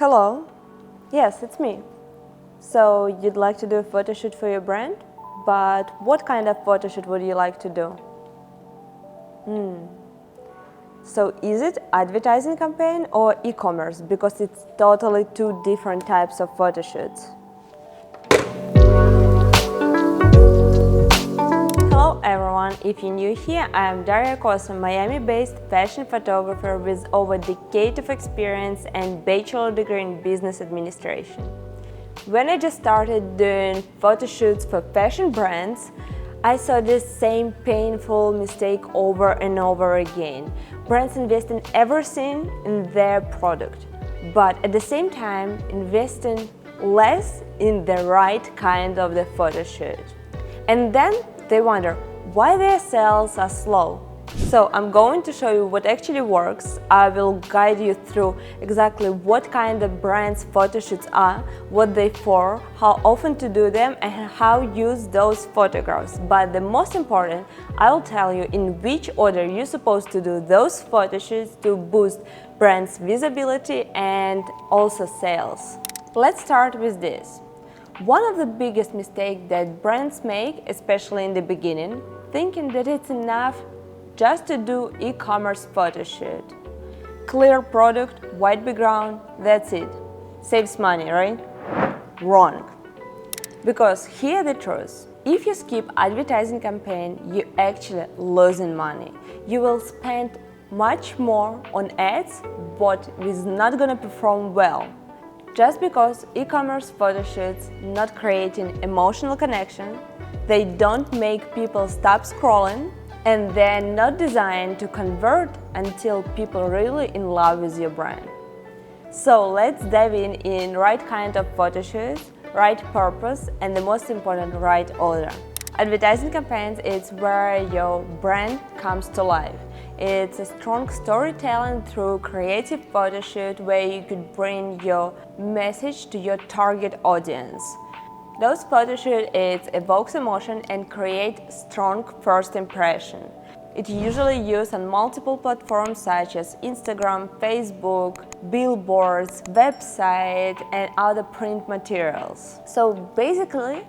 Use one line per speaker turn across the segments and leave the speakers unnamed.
Hello. Yes, it's me. So you'd like to do a photo shoot for your brand? But what kind of photo shoot would you like to do? So is it advertising campaign or e-commerce? Because it's totally two different types of photo shoots. Hello everyone, if you're new here, I am Daria Kosa, Miami-based fashion photographer with over a decade of experience and bachelor degree in business administration. When I just started doing photo shoots for fashion brands, I saw this same painful mistake over and over again. Brands invest in everything in their product, but at the same time investing less in the right kind of the photo shoot. And then they wonder why their sales are slow. So I'm going to show you what actually works. I will guide you through exactly what kind of brands photo shoots are, what they're for, how often to do them, and how use those photographs. But the most important, I will tell you in which order you're supposed to do those photo shoots to boost brands' visibility and also sales. Let's start with this. One of the biggest mistakes that brands make, especially in the beginning, thinking that it's enough just to do e-commerce photo shoot. Clear product, white background, that's it. Saves money, right? Wrong. Because here's the truth. If you skip advertising campaign, you're actually losing money. You will spend much more on ads, but it's not gonna perform well. Just because e-commerce photo shoots not creating emotional connection, they don't make people stop scrolling, and they're not designed to convert until people really in love with your brand. So let's dive in right kind of photo shoots, right purpose, and the most important, right order. Advertising campaigns is where your brand comes to life. It's a strong storytelling through creative photo shoot where you could bring your message to your target audience. Those photo shoots evokes emotion and create strong first impression. It's usually used on multiple platforms such as Instagram, Facebook, billboards, website, and other print materials. So basically,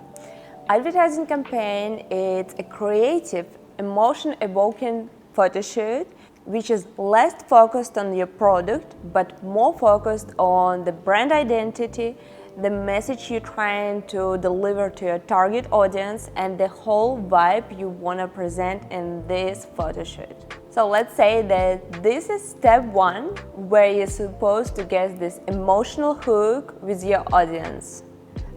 advertising campaign is a creative, emotion-evoking photo shoot which is less focused on your product but more focused on the brand identity, the message you're trying to deliver to your target audience, and the whole vibe you want to present in this photo shoot. So let's say that this is step one, where you're supposed to get this emotional hook with your audience.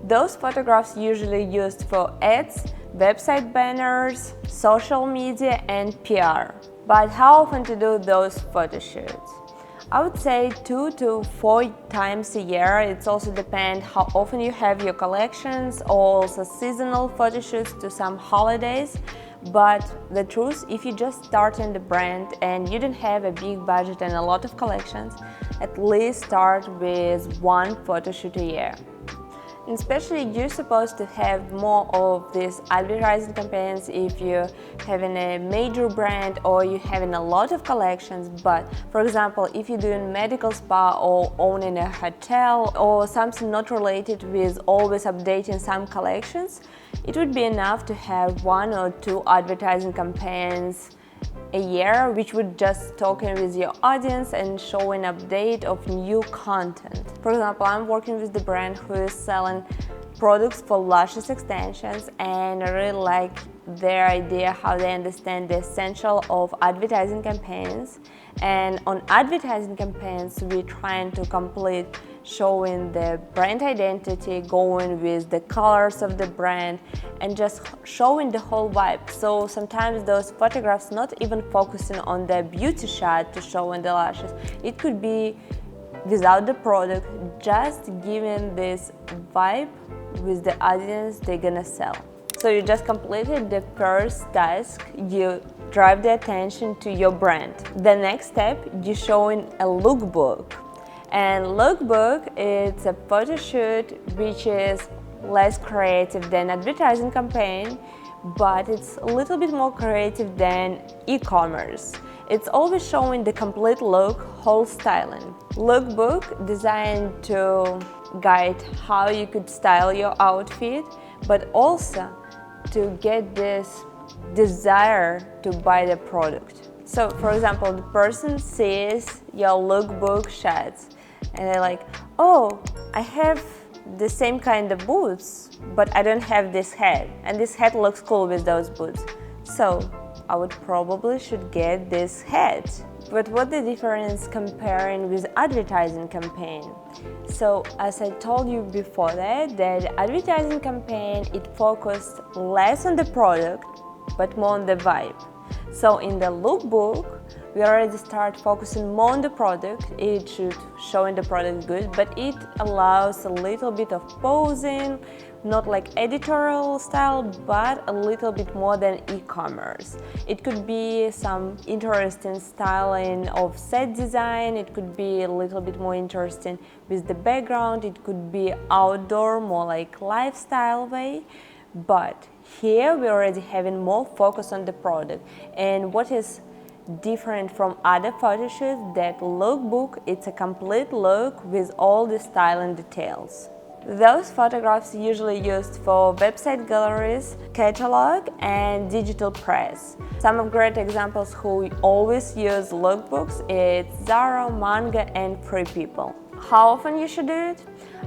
Those photographs usually used for ads, website banners, social media, and PR. But how often to do those photo shoots? I would say 2 to 4 times a year. It also depends how often you have your collections, or also seasonal photo shoots to some holidays. But the truth, if you just starting the brand and you don't have a big budget and a lot of collections, at least start with 1 photo shoot a year. Especially you're supposed to have more of these advertising campaigns if you're having a major brand or you're having a lot of collections. But for example, if you're doing medical spa or owning a hotel or something not related with always updating some collections, it would be enough to have 1 or 2 advertising campaigns a year, which would just talking with your audience and showing update of new content. For example, I'm working with the brand who is selling products for lashes extensions, and I really like their idea how they understand the essential of advertising campaigns. And on advertising campaigns, we're trying to complete showing the brand identity, going with the colors of the brand, and just showing the whole vibe. So sometimes those photographs not even focusing on the beauty shot to show in the lashes. It could be without the product, just giving this vibe with the audience they're gonna sell. So you just completed the first task, you drive the attention to your brand. The next step, you're showing a lookbook. And lookbook, it's a photo shoot which is less creative than advertising campaign, but it's a little bit more creative than e-commerce. It's always showing the complete look, whole styling. Lookbook designed to guide how you could style your outfit, but also to get this desire to buy the product. So, for example, the person sees your lookbook shots and they're like, oh, I have the same kind of boots, but I don't have this hat, and this hat looks cool with those boots. So I would probably should get this hat. But what the difference comparing with advertising campaign? So as I told you before that advertising campaign, it focused less on the product, but more on the vibe. So in the lookbook, we already start focusing more on the product. It should show the product good, but it allows a little bit of posing, not like editorial style, but a little bit more than e-commerce. It could be some interesting styling of set design, it could be a little bit more interesting with the background, it could be outdoor, more like lifestyle way. But here we're already having more focus on the product. And what is different from other photo shoots, that lookbook, it's a complete look with all the styling details. Those photographs usually used for website galleries, catalog, and digital press. Some of great examples who always use lookbooks, it's Zara, Manga, and Free People. How often you should do it?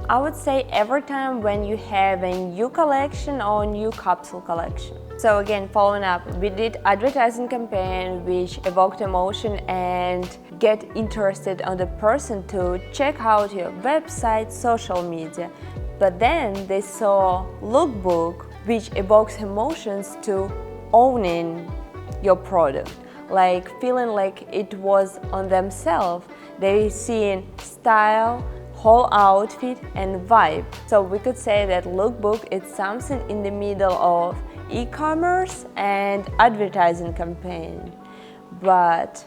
I would say every time when you have a new collection or new capsule collection. So again, following up, we did advertising campaign which evoked emotion and get interested on the person to check out your website, social media. But then they saw lookbook which evokes emotions to owning your product, like feeling like it was on themselves. They seeing style, whole outfit and vibe. So we could say that lookbook is something in the middle of e-commerce and advertising campaign. But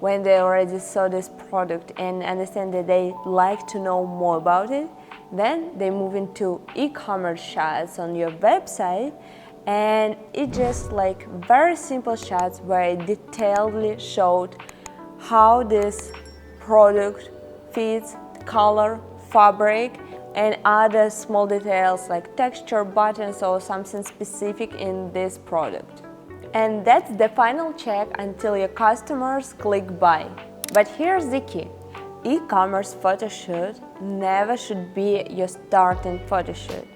when they already saw this product and understand that they like to know more about it, then they move into e-commerce shots on your website, and it just like very simple shots where it detailedly showed how this product fits, color, fabric, and other small details like texture, buttons, or something specific in this product. And that's the final check until your customers click buy. But here's the key. E-commerce photo shoot never should be your starting photo shoot.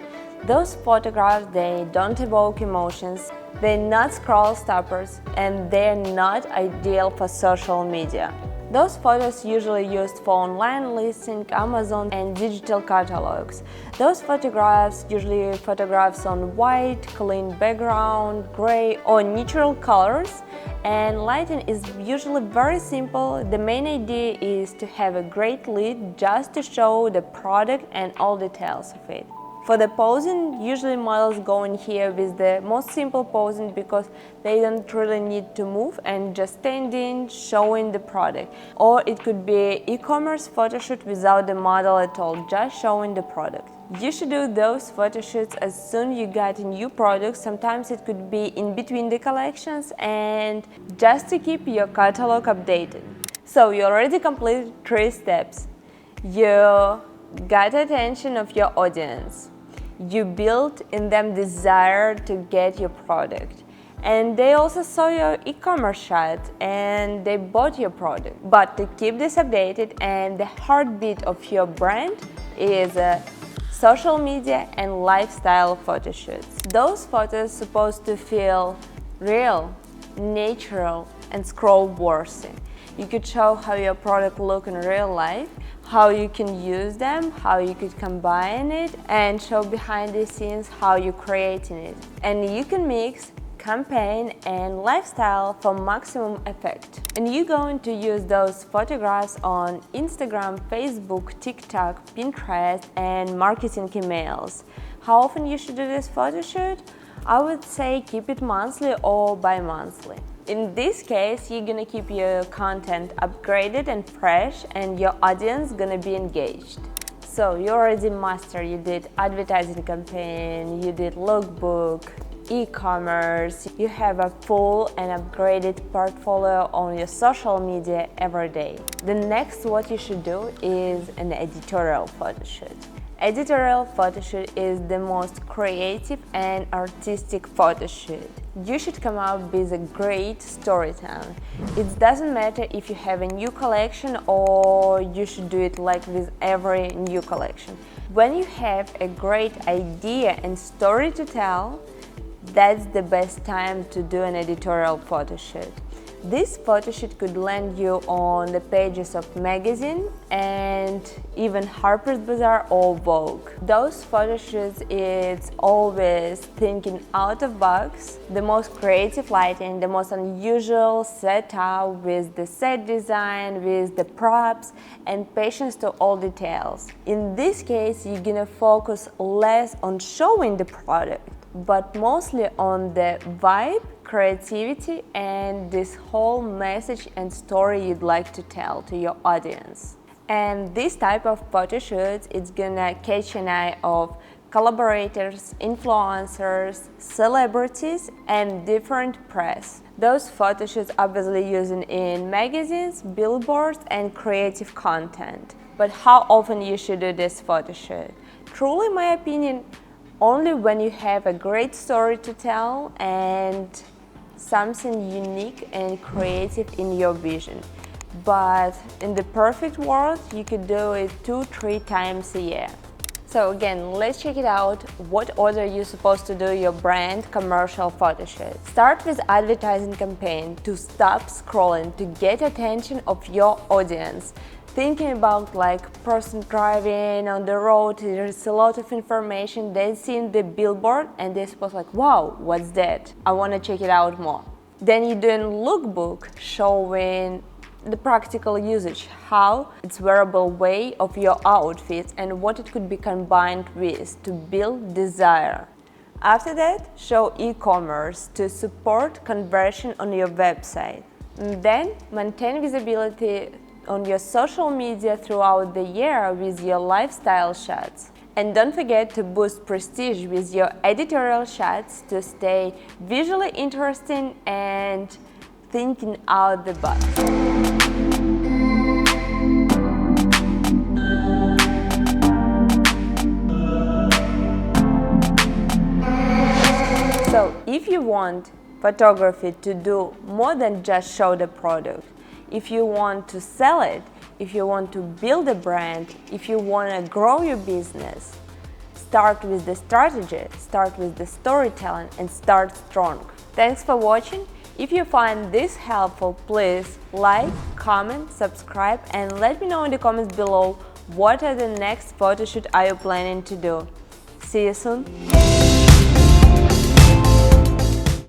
Those photographs, they don't evoke emotions, they're not scroll stoppers, and they're not ideal for social media. Those photos usually used for online listing, Amazon, and digital catalogs. Those photographs usually photographs on white, clean background, gray, or neutral colors, and lighting is usually very simple. The main idea is to have a great lead just to show the product and all details of it. For the posing, usually models go in here with the most simple posing because they don't really need to move and just standing, showing the product. Or it could be e-commerce photo shoot without the model at all, just showing the product. You should do those photo shoots as soon you get a new product. Sometimes it could be in between the collections and just to keep your catalog updated. So you already completed 3 steps. You got the attention of your audience. You built in them desire to get your product. And they also saw your e-commerce shot and they bought your product. But to keep this updated, and the heartbeat of your brand is social media and lifestyle photo shoots. Those photos supposed to feel real, natural, and scroll-worthy. You could show how your product look in real life, how you can use them, how you could combine it, and show behind the scenes how you're creating it. And you can mix campaign and lifestyle for maximum effect. And you're going to use those photographs on Instagram, Facebook, TikTok, Pinterest, and marketing emails. How often you should do this photo shoot? I would say keep it monthly or bi-monthly. In this case, you're gonna keep your content upgraded and fresh, and your audience gonna be engaged. So you already mastered, you did advertising campaign, you did lookbook, e-commerce, you have a full and upgraded portfolio on your social media every day. The next what you should do is an editorial photo shoot. Editorial photo shoot is the most creative and artistic photo shoot. You should come up with a great storytelling. It doesn't matter if you have a new collection or you should do it like with every new collection. When you have a great idea and story to tell, that's the best time to do an editorial photo shoot. This photo shoot could land you on the pages of magazine and even Harper's Bazaar or Vogue. Those photo shoots, it's always thinking out of box, the most creative lighting, the most unusual setup with the set design, with the props and patience to all details. In this case, you're gonna focus less on showing the product, but mostly on the vibe, creativity, and this whole message and story you'd like to tell to your audience. And this type of photo shoots, it's gonna catch an eye of collaborators, influencers, celebrities, and different press. Those photo shoots obviously using in magazines, billboards, and creative content. But how often you should do this photo shoot? Truly, in my opinion, only when you have a great story to tell and something unique and creative in your vision. But in the perfect world, you could do it 2-3 times a year. So again, let's check it out. What order you're supposed to do your brand commercial photo shoot. Start with advertising campaign to stop scrolling, to get attention of your audience. Thinking about like person driving on the road, there's a lot of information, they see the billboard and they're supposed like, wow, what's that? I want to check it out more. Then you're doing lookbook showing the practical usage, how it's wearable way of your outfit and what it could be combined with to build desire. After that, show e-commerce to support conversion on your website. And then maintain visibility on your social media throughout the year with your lifestyle shots. And don't forget to boost prestige with your editorial shots to stay visually interesting and thinking out the box. So if you want photography to do more than just show the product, if you want to sell it, if you want to build a brand, if you want to grow your business, start with the strategy, start with the storytelling, and start strong. Thanks for watching. If you find this helpful, please like, comment, subscribe, and let me know in the comments below what are the next photo shoot are you planning to do. See you soon.